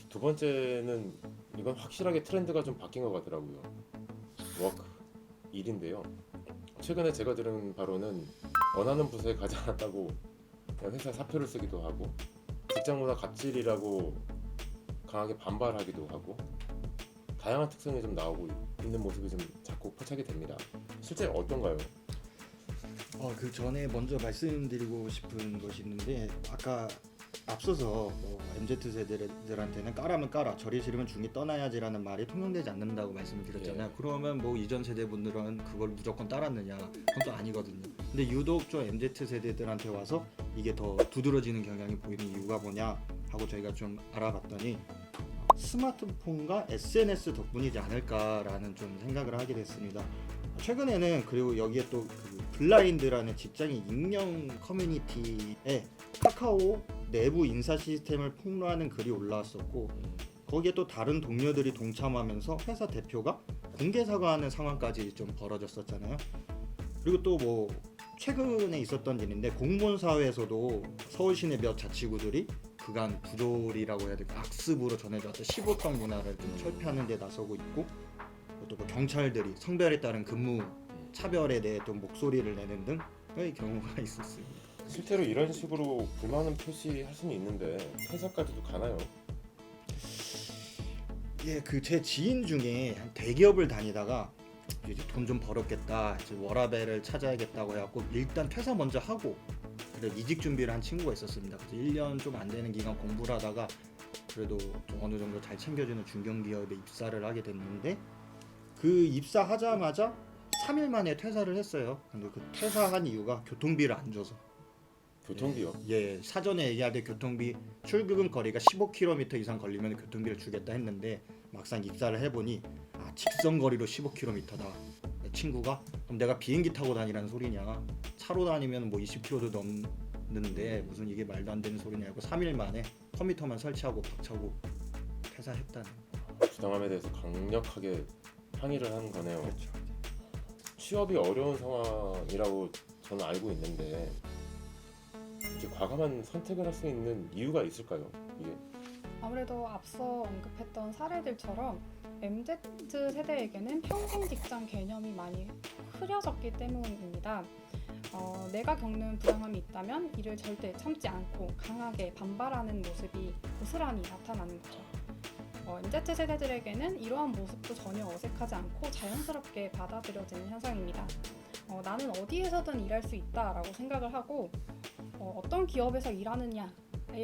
두 번째는 이건 확실하게 트렌드가 좀 바뀐 것 같더라고요. 워크 일인데요. 최근에 제가 들은 바로는 원하는 부서에 가지 않았다고 그냥 회사 사표를 쓰기도 하고, 직장 문화 갑질이라고 강하게 반발하기도 하고, 다양한 특성이 좀 나오고 있는 모습이 좀 자꾸 포착이 됩니다. 실제 어떤가요? 그 전에 먼저 말씀드리고 싶은 것이 있는데, 아까 앞서서 MZ 세대들한테는 까라면 까라, 저리 싫으면 중이 떠나야지라는 말이 통용되지 않는다고 말씀을 드렸잖아요. 예. 그러면 뭐 이전 세대 분들은 그걸 무조건 따랐느냐? 그건 또 아니거든요. 근데 유독 좀 MZ 세대들한테 와서 이게 더 두드러지는 경향이 보이는 이유가 뭐냐 하고 저희가 좀 알아봤더니, 스마트폰과 SNS 덕분이지 않을까라는 좀 생각을 하게 됐습니다. 최근에는 그리고 여기에 또 그 블라인드라는 직장인 익명 커뮤니티에 카카오 내부 인사 시스템을 폭로하는 글이 올라왔었고, 거기에 또 다른 동료들이 동참하면서 회사 대표가 공개 사과하는 상황까지 좀 벌어졌었잖아요. 그리고 또 뭐 최근에 있었던 일인데, 공무원 사회에서도 서울시내 몇 자치구들이 그간 부조리라고 해야 될까, 악습으로 전해졌던 15성 문화를 좀 철폐하는 데 나서고 있고, 또 뭐 경찰들이 성별에 따른 근무 차별에 대해 좀 목소리를 내는 등의 경우가 있었습니다. 실제로 이런 식으로 불만은 표시할 수는 있는데 회사까지도 가나요? 예, 그 제 지인 중에 한 대기업을 다니다가 이제 돈 좀 벌었겠다, 이제 워라밸을 찾아야겠다고 해갖고 일단 퇴사 먼저 하고, 그래 이직 준비를 한 친구가 있었습니다. 그래서 1년 좀 안 되는 기간 공부를 하다가 그래도 좀 어느 정도 잘 챙겨주는 중견기업에 입사를 하게 됐는데, 그 입사하자마자 3일 만에 퇴사를 했어요. 근데 그 퇴사한 이유가 교통비를 안 줘서. 교통비요? 예, 사전에 얘기할 때 교통비 출근 거리가 15km 이상 걸리면 교통비를 주겠다 했는데, 막상 입사를 해보니 직선 거리로 15km다. 친구가 그럼 내가 비행기 타고 다니라는 소리냐? 차로 다니면 뭐 20km도 넘는데 무슨 이게 말도 안 되는 소리냐고 3일 만에 컴퓨터만 설치하고 박차고 퇴사했다는. 부당함에 대해서 강력하게 항의를 하는 거네요. 그렇죠. 취업이 어려운 상황이라고 저는 알고 있는데 이렇게 과감한 선택을 할 수 있는 이유가 있을까요? 이게 아무래도 앞서 언급했던 사례들처럼 MZ 세대에게는 평생 직장 개념이 많이 흐려졌기 때문입니다. 내가 겪는 불안함이 있다면 이를 절대 참지 않고 강하게 반발하는 모습이 고스란히 나타나는 거죠. MZ 세대들에게는 이러한 모습도 전혀 어색하지 않고 자연스럽게 받아들여지는 현상입니다. 나는 어디에서든 일할 수 있다라고 생각을 하고, 어떤 기업에서 일하느냐의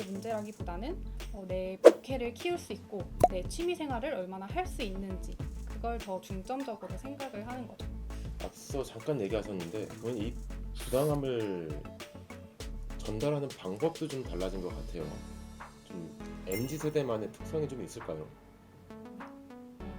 문제라기보다는 내 부캐를 키울 수 있고 내 취미 생활을 얼마나 할 수 있는지, 그걸 더 중점적으로 생각을 하는 거죠. 앞서 잠깐 얘기하셨는데 그건 이 부당함을 전달하는 방법도 좀 달라진 것 같아요. 좀 MZ 세대만의 특성이 좀 있을까요?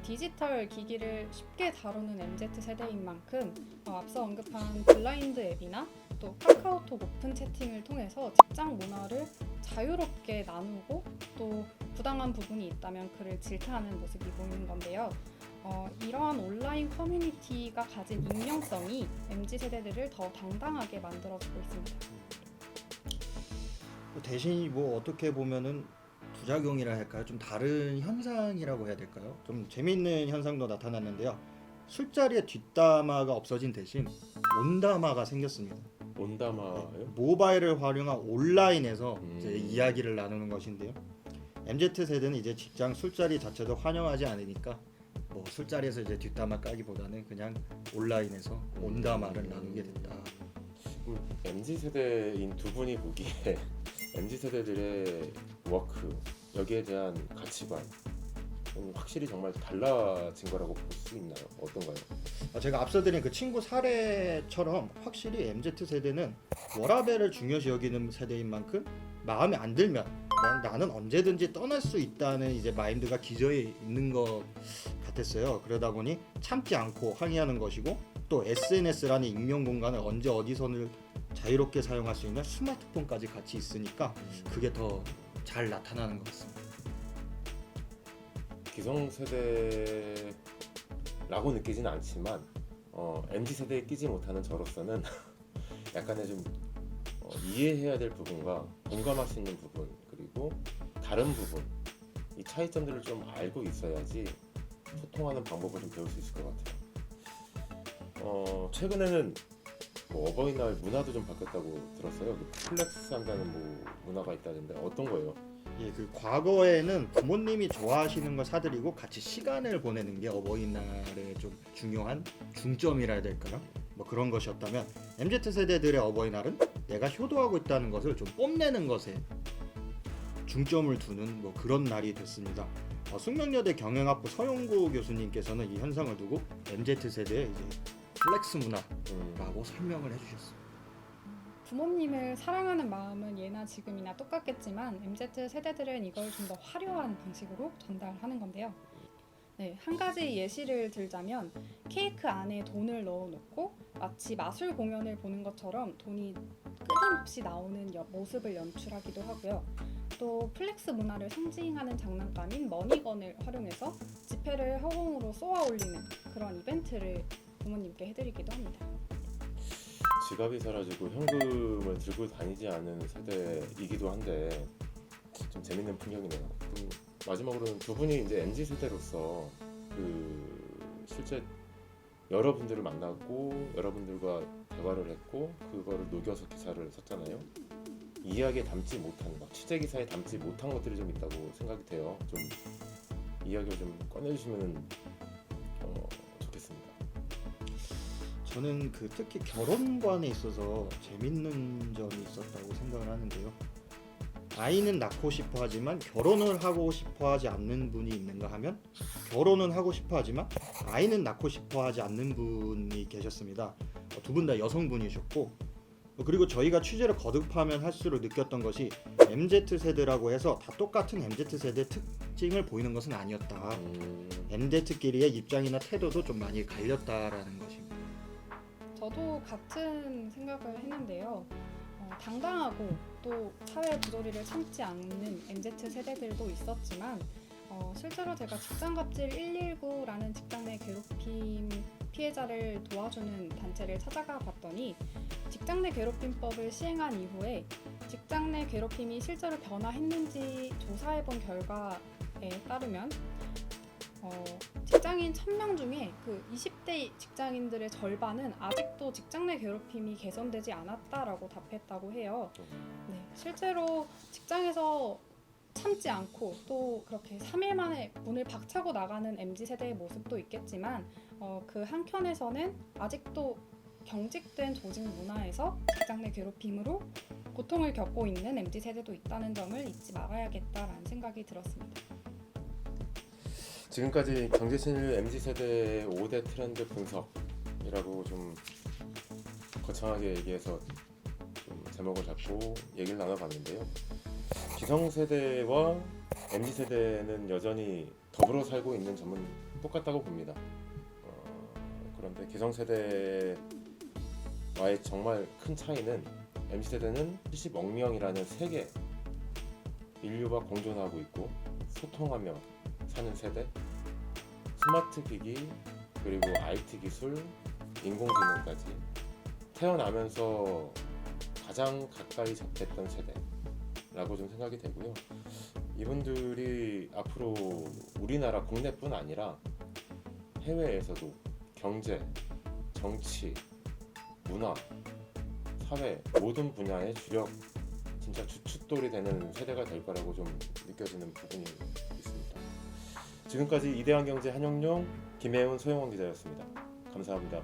디지털 기기를 쉽게 다루는 MZ 세대인 만큼 앞서 언급한 블라인드 앱이나 또 카카오톡 오픈 채팅을 통해서 직장 문화를 자유롭게 나누고, 또 부당한 부분이 있다면 그를 질타하는 모습이 보이는 건데요. 이러한 온라인 커뮤니티가 가진 익명성이 MZ 세대들을 더 당당하게 만들어주고 있습니다. 대신 뭐 어떻게 보면은 부작용이라 할까요? 좀 다른 현상이라고 해야 될까요? 좀 재미있는 현상도 나타났는데요. 술자리에 뒷담화가 없어진 대신 온담화가 생겼습니다. 온담화요? 모바일을 활용한 온라인에서 이제 음. 이야기를 나누는 것인데요. MZ 세대는 이제 직장 술자리 자체도 환영하지 않으니까 뭐 술자리에서 이제 뒷담화 까기보다는 그냥 온라인에서 온담화를 나누게 됐다. MZ 세대인 두 분이 보기에 MZ 세대들의 워크, 여기에 대한 가치관 확실히 정말 달라진 거라고 볼 수 있나요? 어떤가요? 제가 앞서 드린 그 친구 사례처럼 확실히 MZ 세대는 워라밸을 중요시 여기는 세대인 만큼 마음에 안 들면 나는 언제든지 떠날 수 있다는 이제 마인드가 기저에 있는 것 같았어요. 그러다 보니 참지 않고 항의하는 것이고, 또 SNS라는 익명 공간을 언제 어디서는 자유롭게 사용할 수 있는 스마트폰까지 같이 있으니까 그게 더 잘 나타나는 것 같습니다. 기성세대라고 느끼진 않지만 MZ 세대에 끼지 못하는 저로서는 약간의 좀 이해해야 될 부분과 공감할 수 있는 부분, 그리고 다른 부분, 이 차이점들을 좀 알고 있어야지 소통하는 방법을 좀 배울 수 있을 것 같아요. 최근에는 뭐 어버이날 문화도 좀 바뀌었다고 들었어요. 그 플렉스 한다는 뭐 문화가 있다던데 어떤 거예요? 예, 그 과거에는 부모님이 좋아하시는 걸 사드리고 같이 시간을 보내는 게 어버이날의 좀 중요한 중점이라 해야 될까요? 뭐 그런 것이었다면 MZ 세대들의 어버이날은 내가 효도하고 있다는 것을 좀 뽐내는 것에 중점을 두는 뭐 그런 날이 됐습니다. 숙명여대 경영학부 서용구 교수님께서는 이 현상을 두고 MZ 세대의 이제 플렉스 문화라고 설명을 해주셨습니다. 부모님을 사랑하는 마음은 예나 지금이나 똑같겠지만 MZ 세대들은 이걸 좀 더 화려한 방식으로 전달하는 건데요. 네, 한 가지 예시를 들자면 케이크 안에 돈을 넣어놓고 마치 마술 공연을 보는 것처럼 돈이 끊임없이 나오는 모습을 연출하기도 하고요. 또 플렉스 문화를 상징하는 장난감인 머니건을 활용해서 지폐를 허공으로 쏘아 올리는 그런 이벤트를 부모님께 해드리기도 합니다. 지갑이 사라지고 현금을 들고 다니지 않은 세대이기도 한데 좀 재밌는 풍경이네요. 그럼 마지막으로는 두 분이 이제 MZ 세대로서 그 실제 여러분들을 만났고 여러분들과 대화를 했고 그거를 녹여서 기사를 썼잖아요. 이야기에 담지 못한 막 취재 기사에 담지 못한 것들이 좀 있다고 생각이 돼요. 좀 이야기를 좀 꺼내주시면 좋겠습니다. 저는 그 특히 결혼관에 있어서 재밌는 점이 있었다고 생각을 하는데요. 아이는 낳고 싶어 하지만 결혼을 하고 싶어 하지 않는 분이 있는가 하면 결혼은 하고 싶어 하지만 아이는 낳고 싶어 하지 않는 분이 계셨습니다. 두 분 다 여성분이셨고 그리고 저희가 취재를 거듭하면 할수록 느꼈던 것이 MZ 세대라고 해서 다 똑같은 MZ 세대 특징을 보이는 것은 아니었다. MZ끼리의 입장이나 태도도 좀 많이 갈렸다라는 것입니다. 저도 같은 생각을 했는데요. 당당하고 또 사회 부조리를 참지 않는 MZ 세대들도 있었지만 실제로 제가 직장갑질 119라는 직장 내 괴롭힘 피해자를 도와주는 단체를 찾아가 봤더니 직장 내 괴롭힘법을 시행한 이후에 직장 내 괴롭힘이 실제로 변화했는지 조사해 본 결과에 따르면 직장인 1000명 중에 그 20대 직장인들의 절반은 아직도 직장 내 괴롭힘이 개선되지 않았다라고 답했다고 해요. 네, 실제로 직장에서 참지 않고 또 그렇게 3일 만에 문을 박차고 나가는 MZ세대의 모습도 있겠지만 그 한켠에서는 아직도 경직된 조직 문화에서 직장 내 괴롭힘으로 고통을 겪고 있는 MZ세대도 있다는 점을 잊지 말아야겠다라는 생각이 들었습니다. 지금까지 경제신일 MZ세대의 5대 트렌드 분석이라고 좀 거창하게 얘기해서 좀 제목을 잡고 얘기를 나눠봤는데요. 기성세대와 MZ세대는 여전히 더불어 살고 있는 점은 똑같다고 봅니다. 그런데 기성세대와의 정말 큰 차이는 MZ세대는 70억 명이라는 세계 인류와 공존하고 있고 소통하며 사는 세대, 스마트 기기 그리고 IT 기술, 인공지능까지 태어나면서 가장 가까이 접했던 세대라고 좀 생각이 되고요. 이분들이 앞으로 우리나라 국내뿐 아니라 해외에서도 경제, 정치, 문화, 사회 모든 분야의 주력 진짜 주춧돌이 되는 세대가 될 거라고 좀 느껴지는 부분이 있습니다. 지금까지 이대한경제 한영룡, 김혜훈, 소영원 기자였습니다. 감사합니다.